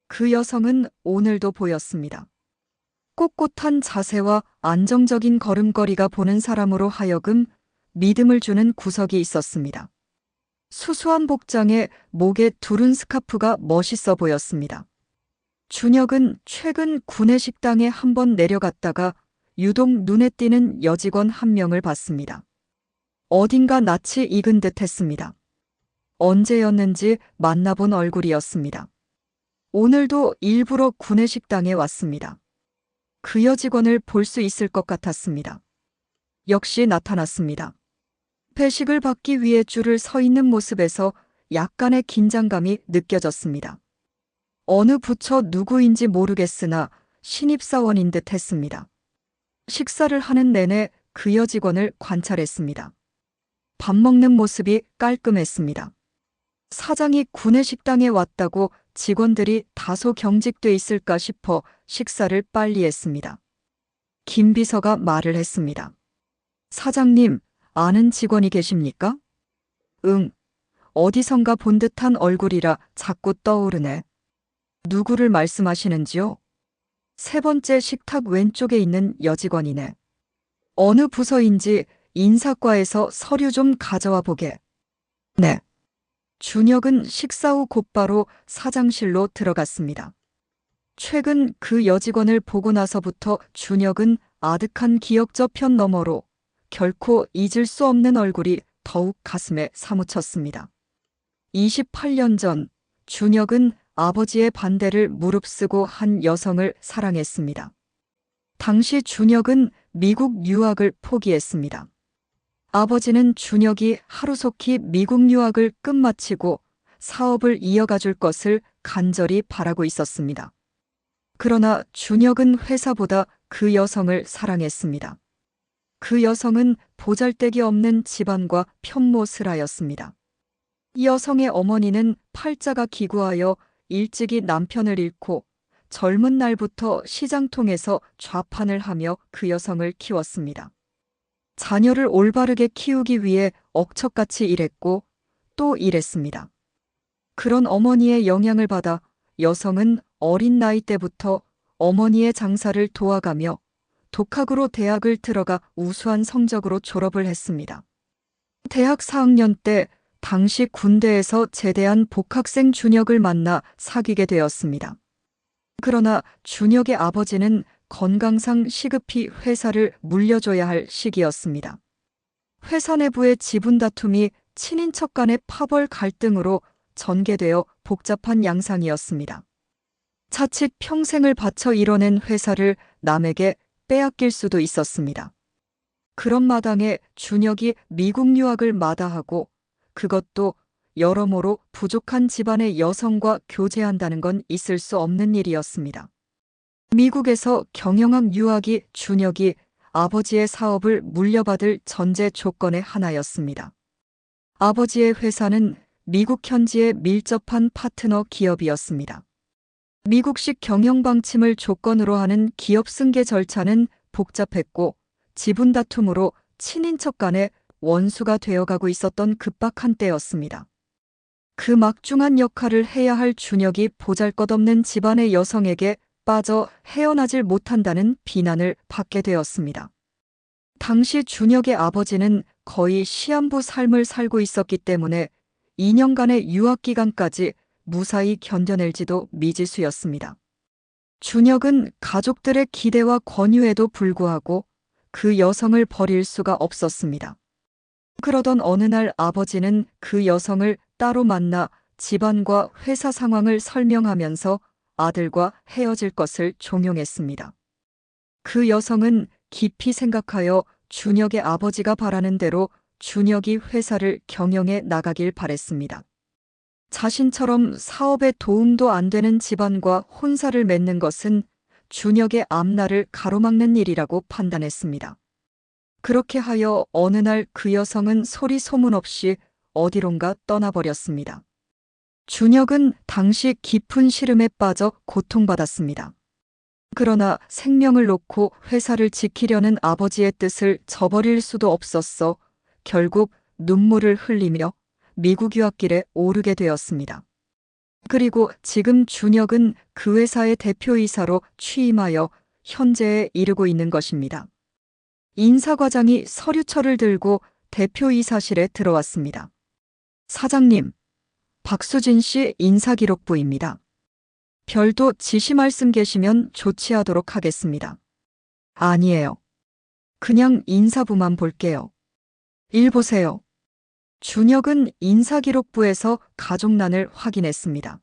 그 여성은 오늘도 보였습니다. 꼿꼿한 자세와 안정적인 걸음걸이가 보는 사람으로 하여금 믿음을 주는 구석이 있었습니다. 수수한 복장에 목에 두른 스카프가 멋있어 보였습니다. 준혁은 최근 구내식당에 한번 내려갔다가 유독 눈에 띄는 여직원 한 명을 봤습니다. 어딘가 낯이 익은 듯 했습니다. 언제였는지 만나본 얼굴이었습니다. 오늘도 일부러 구내식당에 왔습니다. 그 여직원을 볼 수 있을 것 같았습니다. 역시 나타났습니다. 회식을 받기 위해 줄을 서 있는 모습에서 약간의 긴장감이 느껴졌습니다. 어느 부처 누구인지 모르겠으나 신입사원인 듯 했습니다. 식사를 하는 내내 그 여직원을 관찰했습니다. 밥 먹는 모습이 깔끔했습니다. 사장이 구내식당에 왔다고 직원들이 다소 경직돼 있을까 싶어 식사를 빨리 했습니다. 김 비서가 말을 했습니다. 사장님, 아는 직원이 계십니까? 응, 어디선가 본 듯한 얼굴이라 자꾸 떠오르네. 누구를 말씀하시는지요? 세 번째 식탁 왼쪽에 있는 여직원이네. 어느 부서인지 인사과에서 서류 좀 가져와 보게. 네. 준혁은 식사 후 곧바로 사장실로 들어갔습니다. 최근 그 여직원을 보고 나서부터 준혁은 아득한 기억 저편 너머로 결코 잊을 수 없는 얼굴이 더욱 가슴에 사무쳤습니다. 28년 전 준혁은 아버지의 반대를 무릅쓰고 한 여성을 사랑했습니다. 당시 준혁은 미국 유학을 포기했습니다. 아버지는 준혁이 하루속히 미국 유학을 끝마치고 사업을 이어가 줄 것을 간절히 바라고 있었습니다. 그러나 준혁은 회사보다 그 여성을 사랑했습니다. 그 여성은 보잘데기 없는 집안과 편모스라였습니다. 이 여성의 어머니는 팔자가 기구하여 일찍이 남편을 잃고 젊은 날부터 시장통에서 좌판을 하며 그 여성을 키웠습니다. 자녀를 올바르게 키우기 위해 억척같이 일했고 또 일했습니다. 그런 어머니의 영향을 받아 여성은 어린 나이 때부터 어머니의 장사를 도와가며 독학으로 대학을 들어가 우수한 성적으로 졸업을 했습니다. 대학 4학년 때 당시 군대에서 제대한 복학생 준혁을 만나 사귀게 되었습니다. 그러나 준혁의 아버지는 건강상 시급히 회사를 물려줘야 할 시기였습니다. 회사 내부의 지분 다툼이 친인척 간의 파벌 갈등으로 전개되어 복잡한 양상이었습니다. 자칫 평생을 바쳐 이뤄낸 회사를 남에게 빼앗길 수도 있었습니다. 그런 마당에 준혁이 미국 유학을 마다하고 그것도 여러모로 부족한 집안의 여성과 교제한다는 건 있을 수 없는 일이었습니다. 미국에서 경영학 유학이 준혁이 아버지의 사업을 물려받을 전제 조건의 하나였습니다. 아버지의 회사는 미국 현지의 밀접한 파트너 기업이었습니다. 미국식 경영 방침을 조건으로 하는 기업 승계 절차는 복잡했고 지분 다툼으로 친인척 간의 원수가 되어가고 있었던 급박한 때였습니다. 그 막중한 역할을 해야 할 준혁이 보잘것없는 집안의 여성에게 빠져 헤어나질 못한다는 비난을 받게 되었습니다. 당시 준혁의 아버지는 거의 시한부 삶을 살고 있었기 때문에 2년간의 유학 기간까지 무사히 견뎌낼지도 미지수였습니다. 준혁은 가족들의 기대와 권유에도 불구하고 그 여성을 버릴 수가 없었습니다. 그러던 어느 날 아버지는 그 여성을 따로 만나 집안과 회사 상황을 설명하면서 아들과 헤어질 것을 종용했습니다. 그 여성은 깊이 생각하여 준혁의 아버지가 바라는 대로 준혁이 회사를 경영해 나가길 바랬습니다. 자신처럼 사업에 도움도 안 되는 집안과 혼사를 맺는 것은 준혁의 앞날을 가로막는 일이라고 판단했습니다. 그렇게 하여 어느 날 그 여성은 소리 소문 없이 어디론가 떠나버렸습니다. 준혁은 당시 깊은 시름에 빠져 고통받았습니다. 그러나 생명을 놓고 회사를 지키려는 아버지의 뜻을 저버릴 수도 없었어 결국 눈물을 흘리며 미국 유학길에 오르게 되었습니다. 그리고 지금 준혁은 그 회사의 대표이사로 취임하여 현재에 이르고 있는 것입니다. 인사과장이 서류철을 들고 대표이사실에 들어왔습니다. 사장님, 박수진 씨 인사기록부입니다. 별도 지시 말씀 계시면 조치하도록 하겠습니다. 아니에요. 그냥 인사부만 볼게요. 일 보세요. 준혁은 인사기록부에서 가족란을 확인했습니다.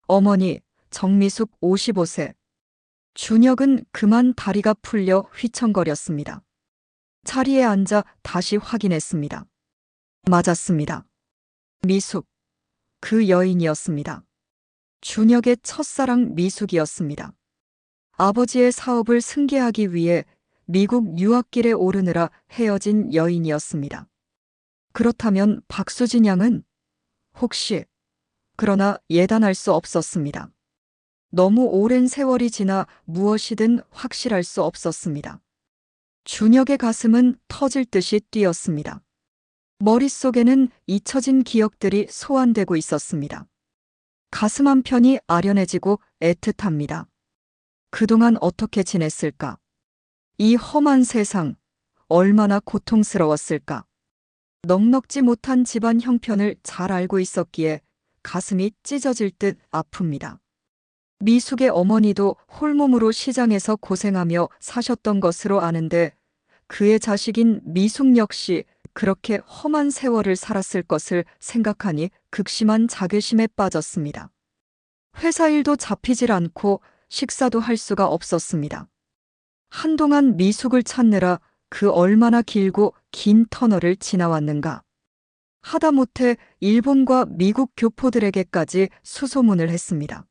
어머니, 정미숙 55세. 준혁은 그만 다리가 풀려 휘청거렸습니다. 자리에 앉아 다시 확인했습니다. 맞았습니다. 미숙. 그 여인이었습니다. 준혁의 첫사랑 미숙이었습니다. 아버지의 사업을 승계하기 위해 미국 유학길에 오르느라 헤어진 여인이었습니다. 그렇다면 박수진 양은 혹시 그러나 예단할 수 없었습니다. 너무 오랜 세월이 지나 무엇이든 확실할 수 없었습니다. 준혁의 가슴은 터질 듯이 뛰었습니다. 머릿속에는 잊혀진 기억들이 소환되고 있었습니다. 가슴 한편이 아련해지고 애틋합니다. 그동안 어떻게 지냈을까? 이 험한 세상, 얼마나 고통스러웠을까? 넉넉지 못한 집안 형편을 잘 알고 있었기에 가슴이 찢어질 듯 아픕니다. 미숙의 어머니도 홀몸으로 시장에서 고생하며 사셨던 것으로 아는데 그의 자식인 미숙 역시 그렇게 험한 세월을 살았을 것을 생각하니 극심한 자괴심에 빠졌습니다. 회사 일도 잡히질 않고 식사도 할 수가 없었습니다. 한동안 미숙을 찾느라 그 얼마나 길고 긴 터널을 지나왔는가. 하다못해 일본과 미국 교포들에게까지 수소문을 했습니다.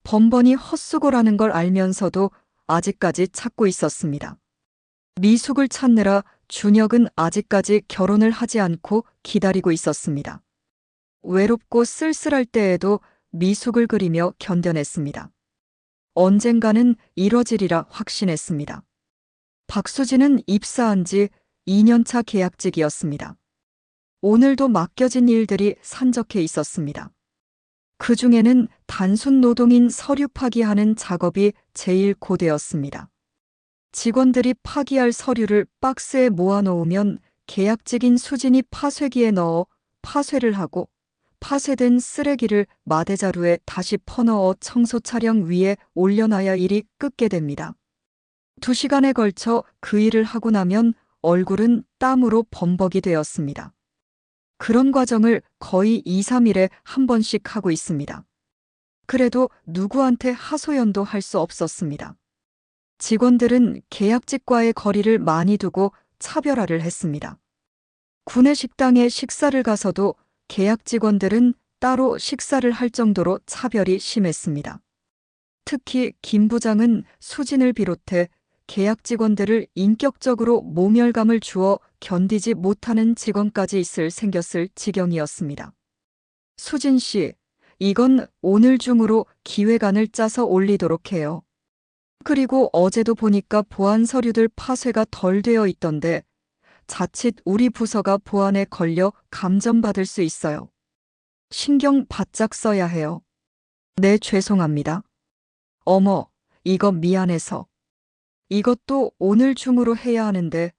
번번이 헛수고라는 걸 알면서도 아직까지 찾고 있었습니다. 미숙을 찾느라 준혁은 아직까지 결혼을 하지 않고 기다리고 있었습니다. 외롭고 쓸쓸할 때에도 미숙을 그리며 견뎌냈습니다. 언젠가는 이뤄지리라 확신했습니다. 박수진은 입사한 지 2년차 계약직이었습니다. 오늘도 맡겨진 일들이 산적해 있었습니다. 그 중에는 단순 노동인 서류 파기하는 작업이 제일 고되었습니다. 직원들이 파기할 서류를 박스에 모아놓으면 계약직인 수진이 파쇄기에 넣어 파쇄를 하고 파쇄된 쓰레기를 마대자루에 다시 퍼넣어 청소 차량 위에 올려놔야 일이 끝게 됩니다. 2시간에 걸쳐 그 일을 하고 나면 얼굴은 땀으로 범벅이 되었습니다. 그런 과정을 거의 2, 3일에 한 번씩 하고 있습니다. 그래도 누구한테 하소연도 할 수 없었습니다. 직원들은 계약직과의 거리를 많이 두고 차별화를 했습니다. 구내 식당에 식사를 가서도 계약 직원들은 따로 식사를 할 정도로 차별이 심했습니다. 특히 김 부장은 수진을 비롯해 계약 직원들을 인격적으로 모멸감을 주어 견디지 못하는 직원까지 생겼을 지경이었습니다. 수진 씨, 이건 오늘 중으로 기획안을 짜서 올리도록 해요. 그리고 어제도 보니까 보안 서류들 파쇄가 덜 되어 있던데 자칫 우리 부서가 보안에 걸려 감점받을 수 있어요. 신경 바짝 써야 해요. 네, 죄송합니다. 어머, 이거 미안해서. 이것도 오늘 중으로 해야 하는데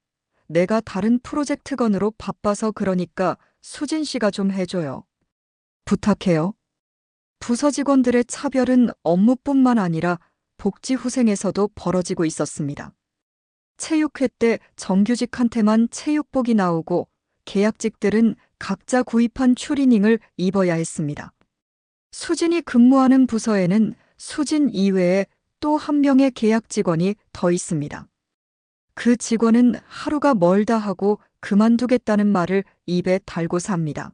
내가 다른 프로젝트 건으로 바빠서 그러니까 수진 씨가 좀 해줘요. 부탁해요. 부서 직원들의 차별은 업무뿐만 아니라 복지후생에서도 벌어지고 있었습니다. 체육회 때 정규직한테만 체육복이 나오고 계약직들은 각자 구입한 추리닝을 입어야 했습니다. 수진이 근무하는 부서에는 수진 이외에 또 한 명의 계약 직원이 더 있습니다. 그 직원은 하루가 멀다 하고 그만두겠다는 말을 입에 달고 삽니다.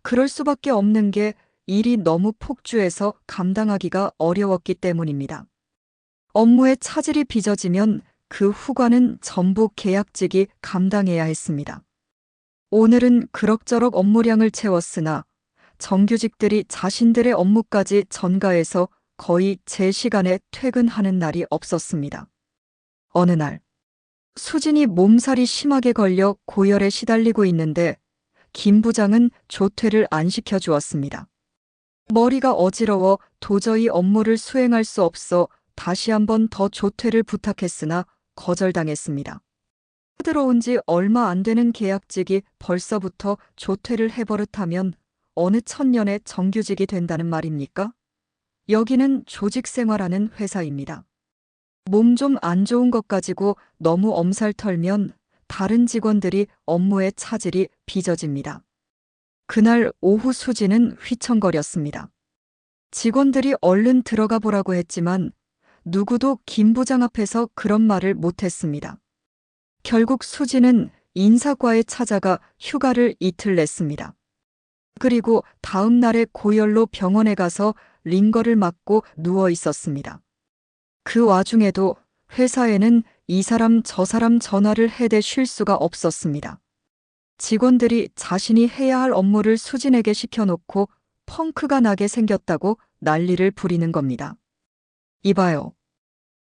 그럴 수밖에 없는 게 일이 너무 폭주해서 감당하기가 어려웠기 때문입니다. 업무의 차질이 빚어지면 그 후과는 전부 계약직이 감당해야 했습니다. 오늘은 그럭저럭 업무량을 채웠으나 정규직들이 자신들의 업무까지 전가해서 거의 제 시간에 퇴근하는 날이 없었습니다. 어느 날, 수진이 몸살이 심하게 걸려 고열에 시달리고 있는데 김 부장은 조퇴를 안 시켜주었습니다. 머리가 어지러워 도저히 업무를 수행할 수 없어 다시 한번 더 조퇴를 부탁했으나 거절당했습니다. 들어온 지 얼마 안 되는 계약직이 벌써부터 조퇴를 해버릇하면 어느 천년에 정규직이 된다는 말입니까? 여기는 조직 생활하는 회사입니다. 몸 좀 안 좋은 것 가지고 너무 엄살 털면 다른 직원들이 업무에 차질이 빚어집니다. 그날 오후 수지는 휘청거렸습니다. 직원들이 얼른 들어가 보라고 했지만 누구도 김 부장 앞에서 그런 말을 못했습니다. 결국 수지는 인사과에 찾아가 휴가를 이틀 냈습니다. 그리고 다음 날에 고열로 병원에 가서 링거를 맞고 누워 있었습니다. 그 와중에도 회사에는 이 사람 저 사람 전화를 해대 쉴 수가 없었습니다. 직원들이 자신이 해야 할 업무를 수진에게 시켜놓고 펑크가 나게 생겼다고 난리를 부리는 겁니다. 이봐요.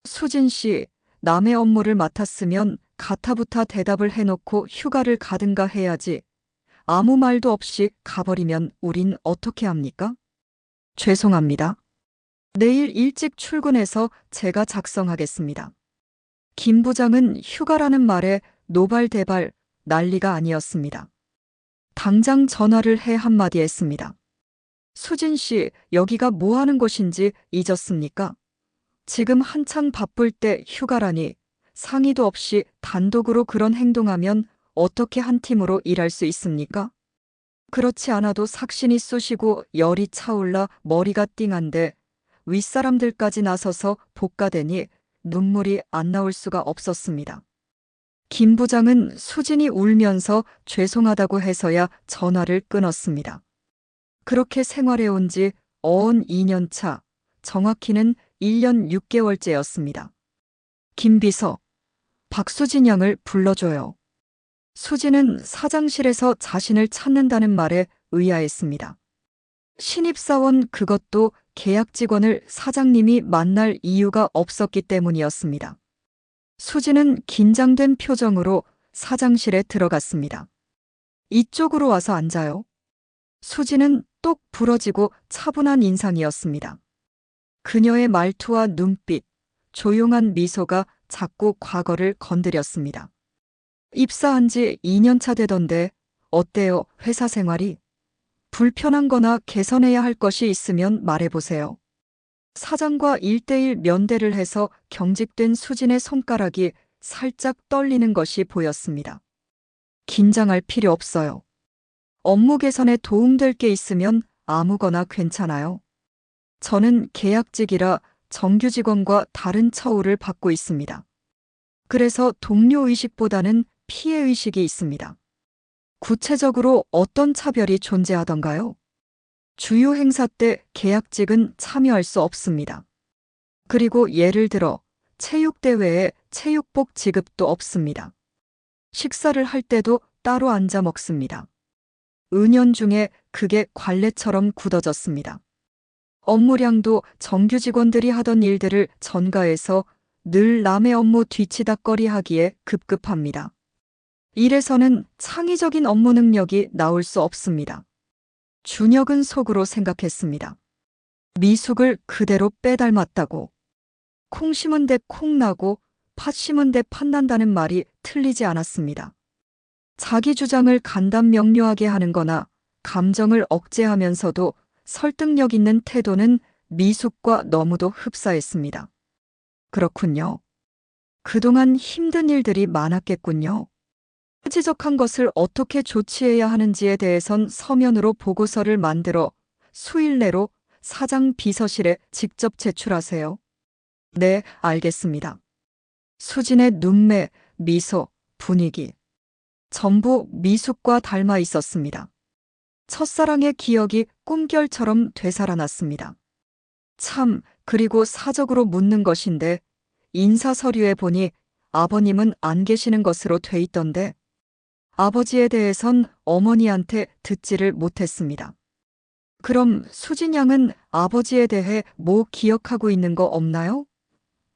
수진 씨, 남의 업무를 맡았으면 가타부타 대답을 해놓고 휴가를 가든가 해야지. 아무 말도 없이 가버리면 우린 어떻게 합니까? 죄송합니다. 내일 일찍 출근해서 제가 작성하겠습니다. 김 부장은 휴가라는 말에 노발대발 난리가 아니었습니다. 당장 전화를 해 한마디 했습니다. 수진 씨, 여기가 뭐 하는 곳인지 잊었습니까? 지금 한창 바쁠 때 휴가라니 상의도 없이 단독으로 그런 행동하면 어떻게 한 팀으로 일할 수 있습니까? 그렇지 않아도 삭신이 쑤시고 열이 차올라 머리가 띵한데 윗사람들까지 나서서 복가되니 눈물이 안 나올 수가 없었습니다. 김 부장은 수진이 울면서 죄송하다고 해서야 전화를 끊었습니다. 그렇게 생활해온 지 어언 2년 차, 정확히는 1년 6개월째였습니다. 김 비서, 박수진 양을 불러줘요. 수진은 사장실에서 자신을 찾는다는 말에 의아했습니다. 신입사원 그것도 계약 직원을 사장님이 만날 이유가 없었기 때문이었습니다. 수진은 긴장된 표정으로 사장실에 들어갔습니다. 이쪽으로 와서 앉아요. 수진은 똑 부러지고 차분한 인상이었습니다. 그녀의 말투와 눈빛, 조용한 미소가 자꾸 과거를 건드렸습니다. 입사한 지 2년 차 되던데 어때요, 회사 생활이? 불편한 거나 개선해야 할 것이 있으면 말해보세요. 사장과 1대1 면대를 해서 경직된 수진의 손가락이 살짝 떨리는 것이 보였습니다. 긴장할 필요 없어요. 업무 개선에 도움될 게 있으면 아무거나 괜찮아요. 저는 계약직이라 정규 직원과 다른 처우를 받고 있습니다. 그래서 동료 의식보다는 피해 의식이 있습니다. 구체적으로 어떤 차별이 존재하던가요? 주요 행사 때 계약직은 참여할 수 없습니다. 그리고 예를 들어 체육대회에 체육복 지급도 없습니다. 식사를 할 때도 따로 앉아 먹습니다. 은연중에 그게 관례처럼 굳어졌습니다. 업무량도 정규 직원들이 하던 일들을 전가해서 늘 남의 업무 뒤치다꺼리 하기에 급급합니다. 이래서는 창의적인 업무 능력이 나올 수 없습니다. 준혁은 속으로 생각했습니다. 미숙을 그대로 빼닮았다고. 콩 심은 데 콩 나고 팥 심은 데 팥 난다는 말이 틀리지 않았습니다. 자기 주장을 간단명료하게 하는 거나 감정을 억제하면서도 설득력 있는 태도는 미숙과 너무도 흡사했습니다. 그렇군요. 그동안 힘든 일들이 많았겠군요. 지적한 것을 어떻게 조치해야 하는지에 대해선 서면으로 보고서를 만들어 수일 내로 사장 비서실에 직접 제출하세요. 네, 알겠습니다. 수진의 눈매, 미소, 분위기. 전부 미숙과 닮아 있었습니다. 첫사랑의 기억이 꿈결처럼 되살아났습니다. 참, 그리고 사적으로 묻는 것인데 인사 서류에 보니 아버님은 안 계시는 것으로 돼 있던데 아버지에 대해선 어머니한테 듣지를 못했습니다. 그럼 수진 양은 아버지에 대해 뭐 기억하고 있는 거 없나요?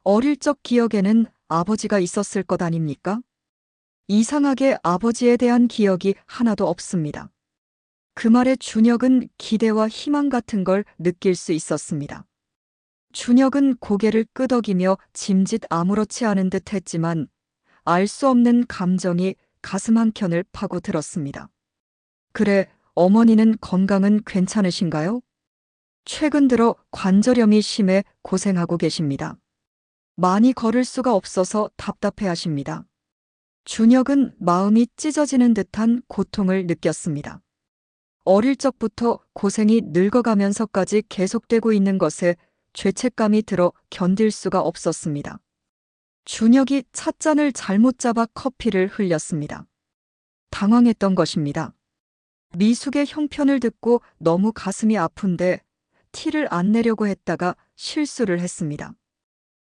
어릴 적 기억에는 아버지가 있었을 것 아닙니까? 이상하게 아버지에 대한 기억이 하나도 없습니다. 그 말에 준혁은 기대와 희망 같은 걸 느낄 수 있었습니다. 준혁은 고개를 끄덕이며 짐짓 아무렇지 않은 듯 했지만 알 수 없는 감정이 가슴 한켠을 파고들었습니다. 그래, 어머니는 건강은 괜찮으신가요? 최근 들어 관절염이 심해 고생하고 계십니다. 많이 걸을 수가 없어서 답답해 하십니다. 준혁은 마음이 찢어지는 듯한 고통을 느꼈습니다. 어릴 적부터 고생이 늙어가면서까지 계속되고 있는 것에 죄책감이 들어 견딜 수가 없었습니다. 준혁이 찻잔을 잘못 잡아 커피를 흘렸습니다. 당황했던 것입니다. 미숙의 형편을 듣고 너무 가슴이 아픈데 티를 안 내려고 했다가 실수를 했습니다.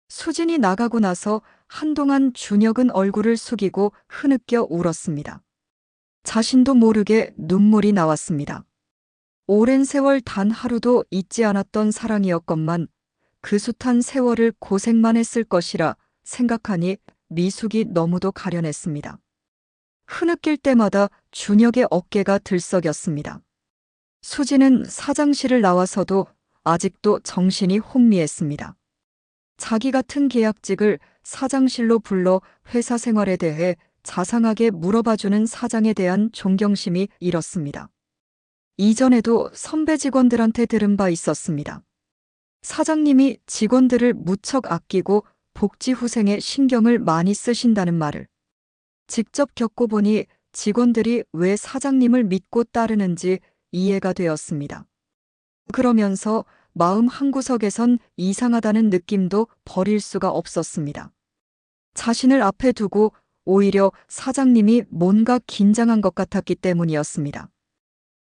수진이 나가고 나서 한동안 준혁은 얼굴을 숙이고 흐느껴 울었습니다. 자신도 모르게 눈물이 나왔습니다. 오랜 세월 단 하루도 잊지 않았던 사랑이었건만 그 숱한 세월을 고생만 했을 것이라 생각하니 미숙이 너무도 가련했습니다. 흐느낄 때마다 준혁의 어깨가 들썩였습니다. 수지는 사장실을 나와서도 아직도 정신이 혼미했습니다. 자기 같은 계약직을 사장실로 불러 회사 생활에 대해 자상하게 물어봐주는 사장에 대한 존경심이 일었습니다. 이전에도 선배 직원들한테 들은 바 있었습니다. 사장님이 직원들을 무척 아끼고 복지 후생에 신경을 많이 쓰신다는 말을. 직접 겪어보니 직원들이 왜 사장님을 믿고 따르는지 이해가 되었습니다. 그러면서 마음 한구석에선 이상하다는 느낌도 버릴 수가 없었습니다. 자신을 앞에 두고 오히려 사장님이 뭔가 긴장한 것 같았기 때문이었습니다.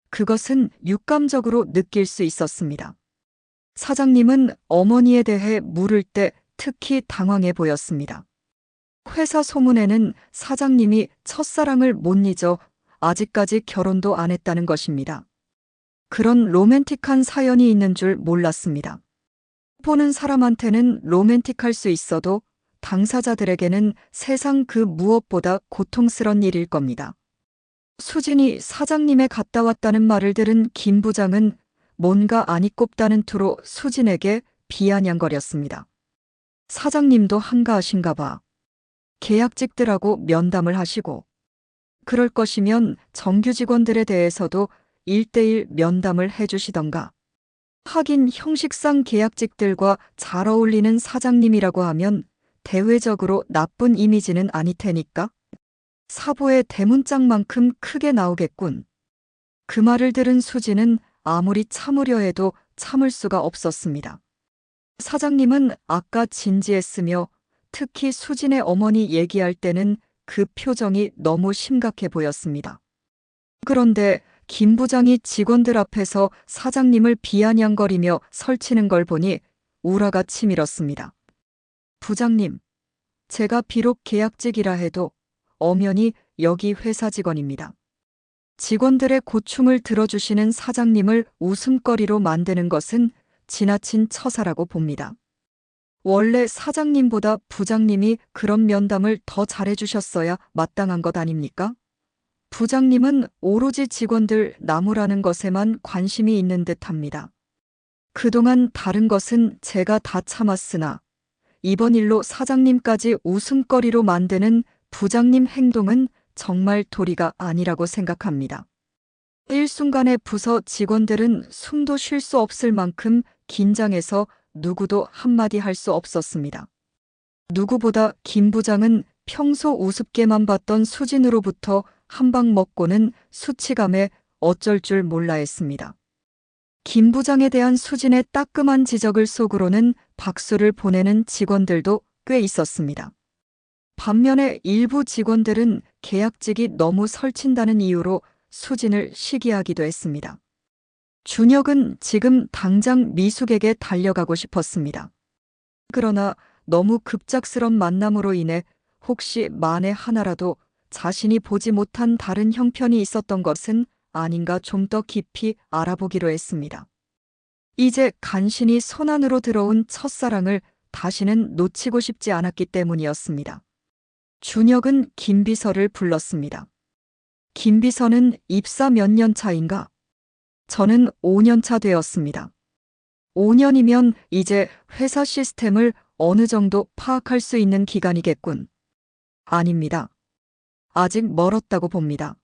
그것은 육감적으로 느낄 수 있었습니다. 사장님은 어머니에 대해 물을 때 특히 당황해 보였습니다. 회사 소문에는 사장님이 첫사랑을 못 잊어 아직까지 결혼도 안 했다는 것입니다. 그런 로맨틱한 사연이 있는 줄 몰랐습니다. 보는 사람한테는 로맨틱할 수 있어도 당사자들에게는 세상 그 무엇보다 고통스런 일일 겁니다. 수진이 사장님에 갔다 왔다는 말을 들은 김 부장은 뭔가 안이 꼽다는 투로 수진에게 비아냥거렸습니다. 사장님도 한가하신가 봐. 계약직들하고 면담을 하시고 그럴 것이면 정규 직원들에 대해서도 1:1 면담을 해주시던가. 하긴 형식상 계약직들과 잘 어울리는 사장님이라고 하면 대외적으로 나쁜 이미지는 아닐 테니까. 사보의 대문짝만큼 크게 나오겠군. 그 말을 들은 수지는 아무리 참으려 해도 참을 수가 없었습니다. 사장님은 아까 진지했으며 특히 수진의 어머니 얘기할 때는 그 표정이 너무 심각해 보였습니다. 그런데 김 부장이 직원들 앞에서 사장님을 비아냥거리며 설치는 걸 보니 우라가 치밀었습니다. 부장님, 제가 비록 계약직이라 해도 엄연히 여기 회사 직원입니다. 직원들의 고충을 들어주시는 사장님을 웃음거리로 만드는 것은 지나친 처사라고 봅니다. 원래 사장님보다 부장님이 그런 면담을 더 잘해주셨어야 마땅한 것 아닙니까? 부장님은 오로지 직원들 나무라는 것에만 관심이 있는 듯합니다. 그동안 다른 것은 제가 다 참았으나 이번 일로 사장님까지 웃음거리로 만드는 부장님 행동은 정말 도리가 아니라고 생각합니다. 일순간에 부서 직원들은 숨도 쉴 수 없을 만큼 긴장해서 누구도 한마디 할 수 없었습니다. 누구보다 김 부장은 평소 우습게만 봤던 수진으로부터 한 방 먹고는 수치감에 어쩔 줄 몰라 했습니다. 김 부장에 대한 수진의 따끔한 지적을 속으로는 박수를 보내는 직원들도 꽤 있었습니다. 반면에 일부 직원들은 계약직이 너무 설친다는 이유로 수진을 시기하기도 했습니다. 준혁은 지금 당장 미숙에게 달려가고 싶었습니다. 그러나 너무 급작스런 만남으로 인해 혹시 만에 하나라도 자신이 보지 못한 다른 형편이 있었던 것은 아닌가 좀 더 깊이 알아보기로 했습니다. 이제 간신히 손 안으로 들어온 첫사랑을 다시는 놓치고 싶지 않았기 때문이었습니다. 준혁은 김비서를 불렀습니다. 김비서는 입사 몇 년 차인가? 저는 5년 차 되었습니다. 5년이면 이제 회사 시스템을 어느 정도 파악할 수 있는 기간이겠군. 아닙니다. 아직 멀었다고 봅니다.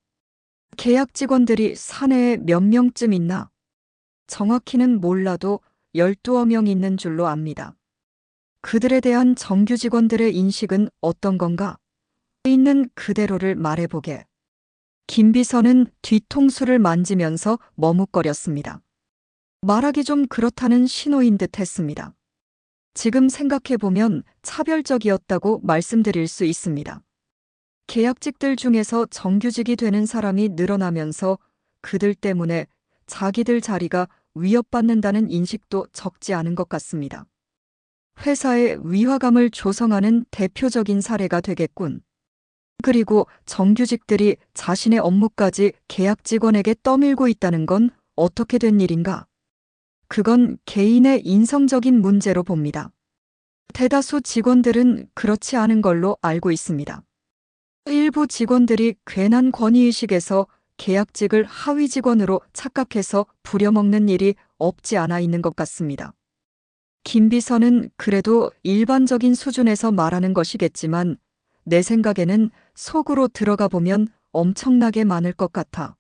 계약 직원들이 사내에 몇 명쯤 있나? 정확히는 몰라도 12여 명 있는 줄로 압니다. 그들에 대한 정규 직원들의 인식은 어떤 건가? 있는 그대로를 말해보게. 김 비서는 뒤통수를 만지면서 머뭇거렸습니다. 말하기 좀 그렇다는 신호인 듯 했습니다. 지금 생각해보면 차별적이었다고 말씀드릴 수 있습니다. 계약직들 중에서 정규직이 되는 사람이 늘어나면서 그들 때문에 자기들 자리가 위협받는다는 인식도 적지 않은 것 같습니다. 회사의 위화감을 조성하는 대표적인 사례가 되겠군. 그리고 정규직들이 자신의 업무까지 계약 직원에게 떠밀고 있다는 건 어떻게 된 일인가? 그건 개인의 인성적인 문제로 봅니다. 대다수 직원들은 그렇지 않은 걸로 알고 있습니다. 일부 직원들이 괜한 권위의식에서 계약직을 하위 직원으로 착각해서 부려먹는 일이 없지 않아 있는 것 같습니다. 김 비서는 그래도 일반적인 수준에서 말하는 것이겠지만 내 생각에는 속으로 들어가 보면 엄청나게 많을 것 같아.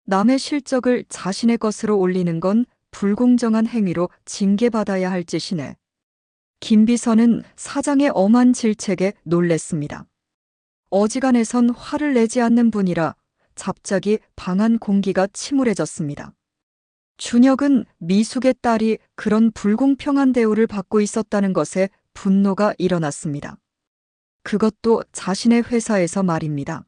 남의 실적을 자신의 것으로 올리는 건 불공정한 행위로 징계받아야 할 짓이네. 김 비서는 사장의 엄한 질책에 놀랬습니다. 어지간해선 화를 내지 않는 분이라 갑자기 방 안 공기가 침울해졌습니다. 준혁은 미숙의 딸이 그런 불공평한 대우를 받고 있었다는 것에 분노가 일어났습니다. 그것도 자신의 회사에서 말입니다.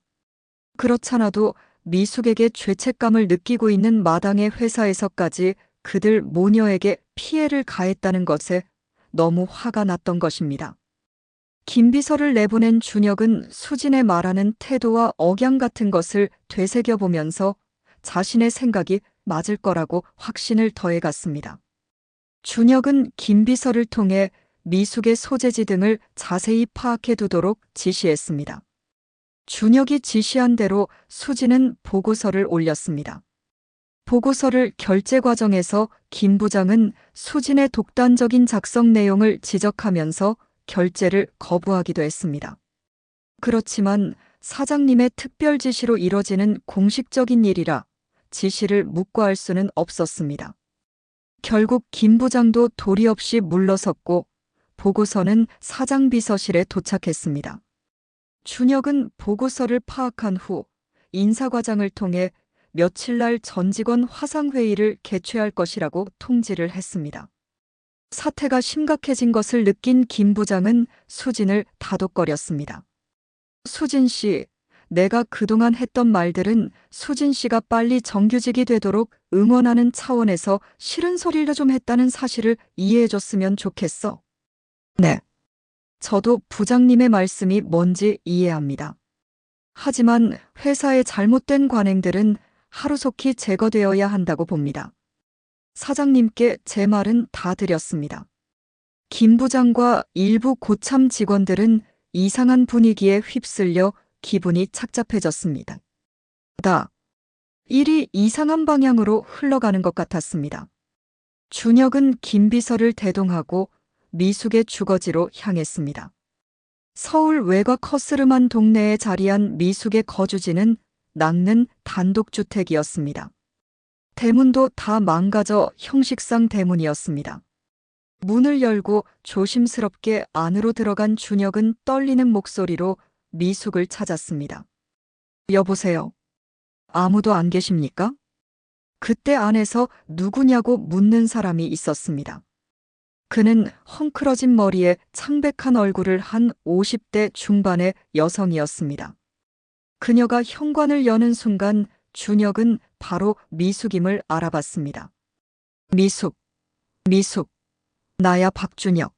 그렇잖아도 미숙에게 죄책감을 느끼고 있는 마당의 회사에서까지 그들 모녀에게 피해를 가했다는 것에 너무 화가 났던 것입니다. 김 비서를 내보낸 준혁은 수진의 말하는 태도와 억양 같은 것을 되새겨보면서 자신의 생각이 맞을 거라고 확신을 더해갔습니다. 준혁은 김 비서를 통해 미숙의 소재지 등을 자세히 파악해 두도록 지시했습니다. 준혁이 지시한 대로 수진은 보고서를 올렸습니다. 보고서를 결제 과정에서 김 부장은 수진의 독단적인 작성 내용을 지적하면서 결제를 거부하기도 했습니다. 그렇지만 사장님의 특별 지시로 이뤄지는 공식적인 일이라 지시를 묵과할 수는 없었습니다. 결국 김 부장도 도리 없이 물러섰고 보고서는 사장 비서실에 도착했습니다. 준혁은 보고서를 파악한 후 인사과장을 통해 며칠날 전 직원 화상회의를 개최할 것이라고 통지를 했습니다. 사태가 심각해진 것을 느낀 김 부장은 수진을 다독거렸습니다. 수진 씨, 내가 그동안 했던 말들은 수진 씨가 빨리 정규직이 되도록 응원하는 차원에서 싫은 소리를 좀 했다는 사실을 이해해줬으면 좋겠어. 네. 저도 부장님의 말씀이 뭔지 이해합니다. 하지만 회사의 잘못된 관행들은 하루속히 제거되어야 한다고 봅니다. 사장님께 제 말은 다 드렸습니다. 김 부장과 일부 고참 직원들은 이상한 분위기에 휩쓸려 기분이 착잡해졌습니다. 일이 이상한 방향으로 흘러가는 것 같았습니다. 준혁은 김 비서를 대동하고 미숙의 주거지로 향했습니다. 서울 외곽 허스름한 동네에 자리한 미숙의 거주지는 낡는 단독주택이었습니다. 대문도 다 망가져 형식상 대문이었습니다. 문을 열고 조심스럽게 안으로 들어간 준혁은 떨리는 목소리로 미숙을 찾았습니다. 여보세요. 아무도 안 계십니까? 그때 안에서 누구냐고 묻는 사람이 있었습니다. 그는 헝클어진 머리에 창백한 얼굴을 한 50대 중반의 여성이었습니다. 그녀가 현관을 여는 순간 준혁은 바로 미숙임을 알아봤습니다. 미숙, 나야 박준혁.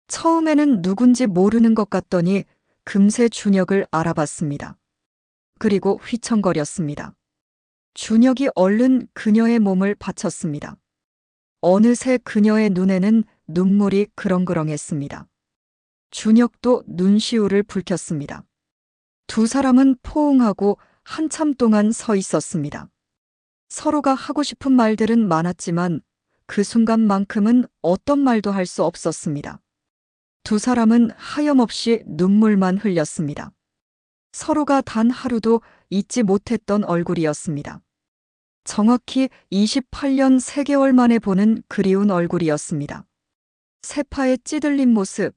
처음에는 누군지 모르는 것 같더니 금세 준혁을 알아봤습니다. 그리고 휘청거렸습니다. 준혁이 얼른 그녀의 몸을 받쳤습니다. 어느새 그녀의 눈에는 눈물이 그렁그렁했습니다. 준혁도 눈시울을 붉혔습니다. 두 사람은 포옹하고 한참 동안 서 있었습니다. 서로가 하고 싶은 말들은 많았지만 그 순간만큼은 어떤 말도 할 수 없었습니다. 두 사람은 하염없이 눈물만 흘렸습니다. 서로가 단 하루도 잊지 못했던 얼굴이었습니다. 정확히 28년 3개월 만에 보는 그리운 얼굴이었습니다. 세파에 찌들린 모습,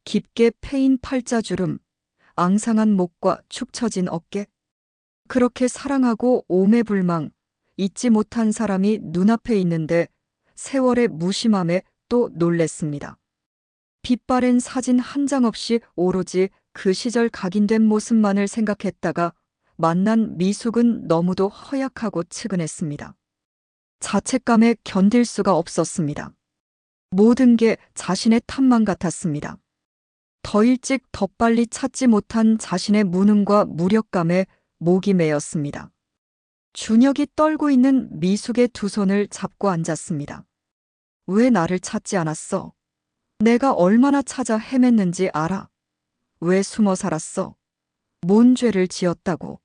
깊게 패인 팔자주름, 앙상한 목과 축 처진 어깨. 그렇게 사랑하고 오매불망, 잊지 못한 사람이 눈앞에 있는데 세월의 무심함에 또 놀랬습니다. 빛바랜 사진 한 장 없이 오로지 그 시절 각인된 모습만을 생각했다가 만난 미숙은 너무도 허약하고 측은했습니다. 자책감에 견딜 수가 없었습니다. 모든 게 자신의 탓만 같았습니다. 더 일찍 더 빨리 찾지 못한 자신의 무능과 무력감에 목이 메였습니다. 준혁이 떨고 있는 미숙의 두 손을 잡고 앉았습니다. 왜 나를 찾지 않았어? 내가 얼마나 찾아 헤맸는지 알아? 왜 숨어 살았어? 뭔 죄를 지었다고?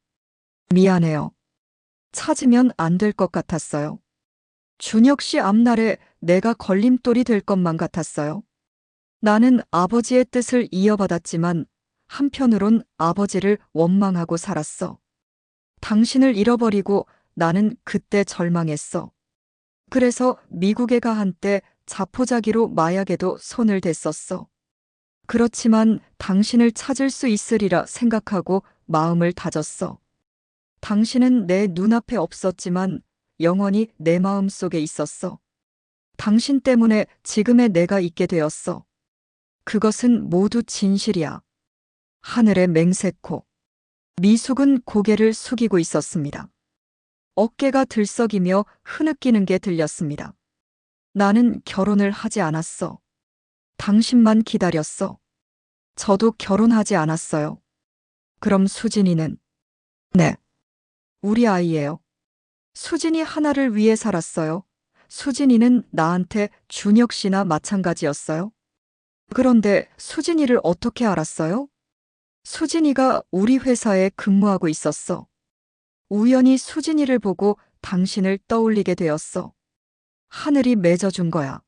미안해요. 찾으면 안 될 것 같았어요. 준혁 씨 앞날에 내가 걸림돌이 될 것만 같았어요. 나는 아버지의 뜻을 이어받았지만 한편으론 아버지를 원망하고 살았어. 당신을 잃어버리고 나는 그때 절망했어. 그래서 미국에 가 한때 자포자기로 마약에도 손을 댔었어. 그렇지만 당신을 찾을 수 있으리라 생각하고 마음을 다졌어. 당신은 내 눈앞에 없었지만 영원히 내 마음 속에 있었어. 당신 때문에 지금의 내가 있게 되었어. 그것은 모두 진실이야. 하늘의 맹세코. 미숙은 고개를 숙이고 있었습니다. 어깨가 들썩이며 흐느끼는 게 들렸습니다. 나는 결혼을 하지 않았어. 당신만 기다렸어. 저도 결혼하지 않았어요. 그럼 수진이는? 네. 우리 아이예요. 수진이 하나를 위해 살았어요. 수진이는 나한테 준혁 씨나 마찬가지였어요. 그런데 수진이를 어떻게 알았어요? 수진이가 우리 회사에 근무하고 있었어. 우연히 수진이를 보고 당신을 떠올리게 되었어. 하늘이 맺어준 거야.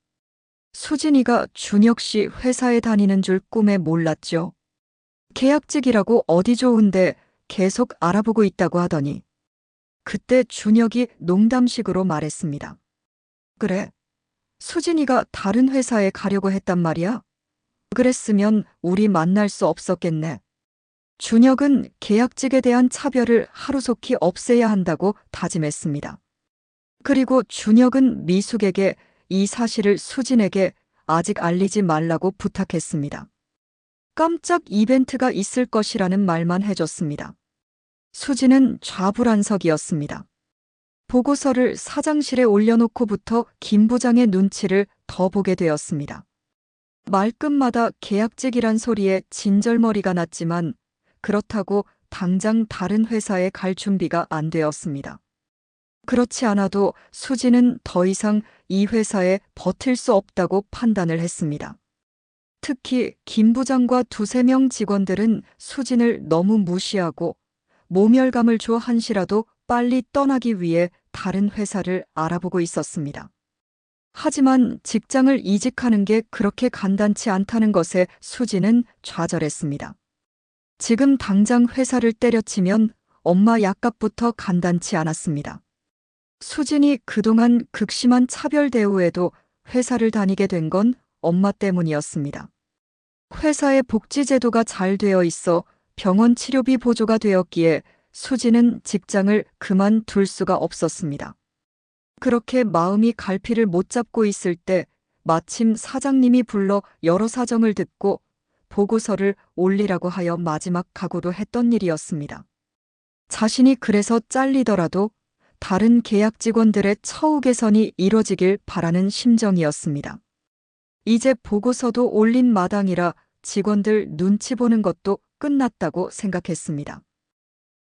수진이가 준혁 씨 회사에 다니는 줄 꿈에 몰랐죠. 계약직이라고 어디 좋은데 계속 알아보고 있다고 하더니 그때 준혁이 농담식으로 말했습니다. 그래. 수진이가 다른 회사에 가려고 했단 말이야? 그랬으면 우리 만날 수 없었겠네. 준혁은 계약직에 대한 차별을 하루속히 없애야 한다고 다짐했습니다. 그리고 준혁은 미숙에게 이 사실을 수진에게 아직 알리지 말라고 부탁했습니다. 깜짝 이벤트가 있을 것이라는 말만 해줬습니다. 수진은 좌불안석이었습니다. 보고서를 사장실에 올려놓고부터 김 부장의 눈치를 더 보게 되었습니다. 말끝마다 계약직이란 소리에 진절머리가 났지만 그렇다고 당장 다른 회사에 갈 준비가 안 되었습니다. 그렇지 않아도 수진은 더 이상 이 회사에 버틸 수 없다고 판단을 했습니다. 특히 김 부장과 2~3명 직원들은 수진을 너무 무시하고 모멸감을 줘 한시라도 빨리 떠나기 위해 다른 회사를 알아보고 있었습니다. 하지만 직장을 이직하는 게 그렇게 간단치 않다는 것에 수진은 좌절했습니다. 지금 당장 회사를 때려치면 엄마 약값부터 간단치 않았습니다. 수진이 그동안 극심한 차별 대우에도 회사를 다니게 된 건 엄마 때문이었습니다. 회사의 복지제도가 잘 되어 있어 병원 치료비 보조가 되었기에 수진은 직장을 그만둘 수가 없었습니다. 그렇게 마음이 갈피를 못 잡고 있을 때 마침 사장님이 불러 여러 사정을 듣고 보고서를 올리라고 하여 마지막 각오도 했던 일이었습니다. 자신이 그래서 잘리더라도 다른 계약 직원들의 처우 개선이 이뤄지길 바라는 심정이었습니다. 이제 보고서도 올린 마당이라 직원들 눈치 보는 것도 끝났다고 생각했습니다.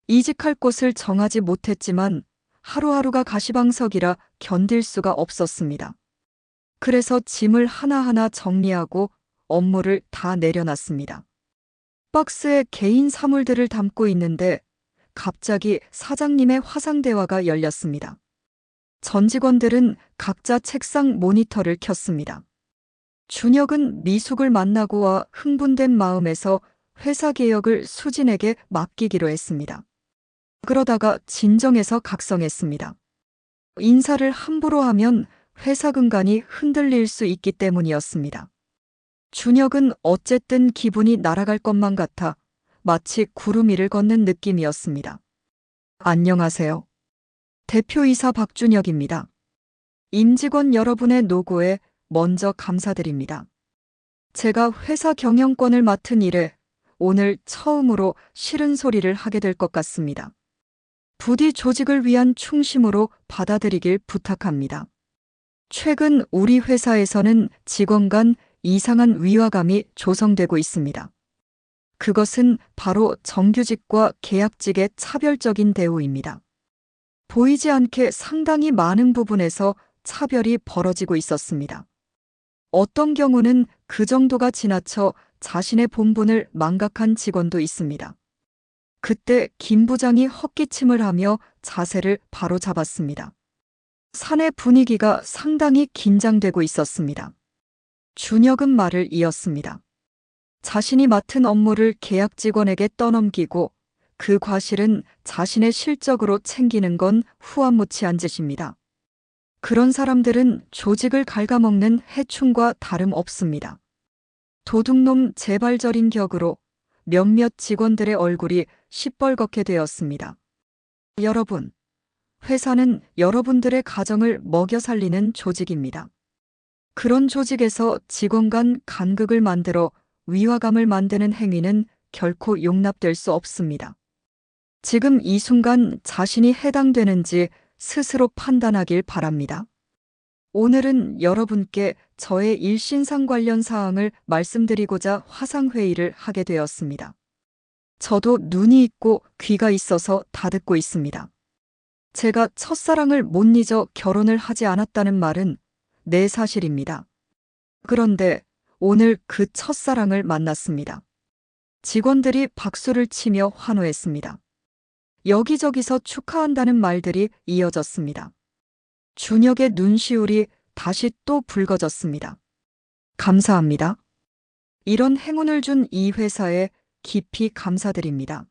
이직할 곳을 정하지 못했지만 하루하루가 가시방석이라 견딜 수가 없었습니다. 그래서 짐을 하나하나 정리하고 업무를 다 내려놨습니다. 박스에 개인 사물들을 담고 있는데 갑자기 사장님의 화상 대화가 열렸습니다. 전 직원들은 각자 책상 모니터를 켰습니다. 준혁은 미숙을 만나고 와 흥분된 마음에서 회사 개혁을 수진에게 맡기기로 했습니다. 그러다가 진정해서 각성했습니다. 인사를 함부로 하면 회사 근간이 흔들릴 수 있기 때문이었습니다. 준혁은 어쨌든 기분이 날아갈 것만 같아 마치 구름 위를 걷는 느낌이었습니다. 안녕하세요. 대표이사 박준혁입니다. 임직원 여러분의 노고에 먼저 감사드립니다. 제가 회사 경영권을 맡은 이래 오늘 처음으로 싫은 소리를 하게 될 것 같습니다. 부디 조직을 위한 충심으로 받아들이길 부탁합니다. 최근 우리 회사에서는 직원 간 이상한 위화감이 조성되고 있습니다. 그것은 바로 정규직과 계약직의 차별적인 대우입니다. 보이지 않게 상당히 많은 부분에서 차별이 벌어지고 있었습니다. 어떤 경우는 그 정도가 지나쳐 자신의 본분을 망각한 직원도 있습니다. 그때 김 부장이 헛기침을 하며 자세를 바로 잡았습니다. 사내 분위기가 상당히 긴장되고 있었습니다. 준혁은 말을 이었습니다. 자신이 맡은 업무를 계약 직원에게 떠넘기고 그 과실은 자신의 실적으로 챙기는 건 후안무치한 짓입니다. 그런 사람들은 조직을 갉아먹는 해충과 다름없습니다. 도둑놈 재발절인 격으로 몇몇 직원들의 얼굴이 시뻘겋게 되었습니다. 여러분, 회사는 여러분들의 가정을 먹여 살리는 조직입니다. 그런 조직에서 직원 간 간극을 만들어 위화감을 만드는 행위는 결코 용납될 수 없습니다. 지금 이 순간 자신이 해당되는지 스스로 판단하길 바랍니다. 오늘은 여러분께 저의 일신상 관련 사항을 말씀드리고자 화상회의를 하게 되었습니다. 저도 눈이 있고 귀가 있어서 다 듣고 있습니다. 제가 첫사랑을 못 잊어 결혼을 하지 않았다는 말은 네, 사실입니다. 그런데 오늘 그 첫사랑을 만났습니다. 직원들이 박수를 치며 환호했습니다. 여기저기서 축하한다는 말들이 이어졌습니다. 준혁의 눈시울이 다시 또 붉어졌습니다. 감사합니다. 이런 행운을 준 이 회사에 깊이 감사드립니다.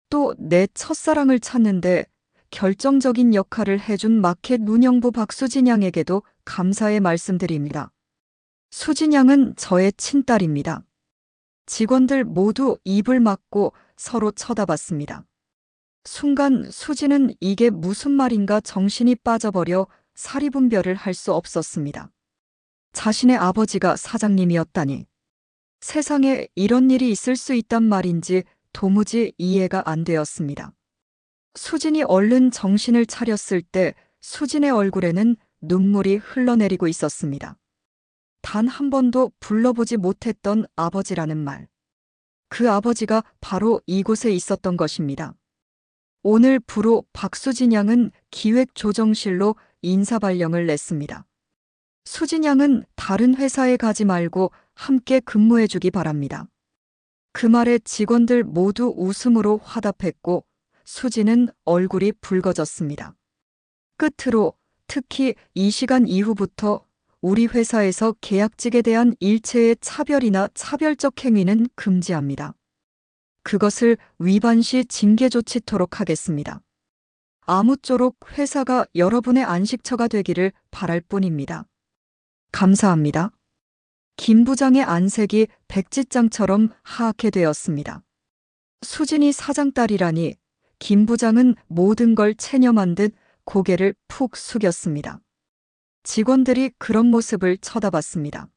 또 내 첫사랑을 찾는데 결정적인 역할을 해준 마켓 운영부 박수진 양에게도 감사의 말씀드립니다. 수진 양은 저의 친딸입니다. 직원들 모두 입을 막고 서로 쳐다봤습니다. 순간 수진은 이게 무슨 말인가 정신이 빠져버려 사리분별을 할 수 없었습니다. 자신의 아버지가 사장님이었다니. 세상에 이런 일이 있을 수 있단 말인지 도무지 이해가 안 되었습니다. 수진이 얼른 정신을 차렸을 때 수진의 얼굴에는 눈물이 흘러내리고 있었습니다. 단 한 번도 불러보지 못했던 아버지라는 말. 그 아버지가 바로 이곳에 있었던 것입니다. 오늘 부로 박수진 양은 기획조정실로 인사발령을 냈습니다. 수진 양은 다른 회사에 가지 말고 함께 근무해주기 바랍니다. 그 말에 직원들 모두 웃음으로 화답했고 수진은 얼굴이 붉어졌습니다. 끝으로 특히 이 시간 이후부터 우리 회사에서 계약직에 대한 일체의 차별이나 차별적 행위는 금지합니다. 그것을 위반 시 징계 조치토록 하겠습니다. 아무쪼록 회사가 여러분의 안식처가 되기를 바랄 뿐입니다. 감사합니다. 김 부장의 안색이 백지장처럼 하얗게 되었습니다. 수진이 사장 딸이라니 김 부장은 모든 걸 체념한 듯 고개를 푹 숙였습니다. 직원들이 그런 모습을 쳐다봤습니다.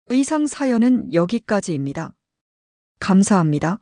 의상 사연은 여기까지입니다. 감사합니다.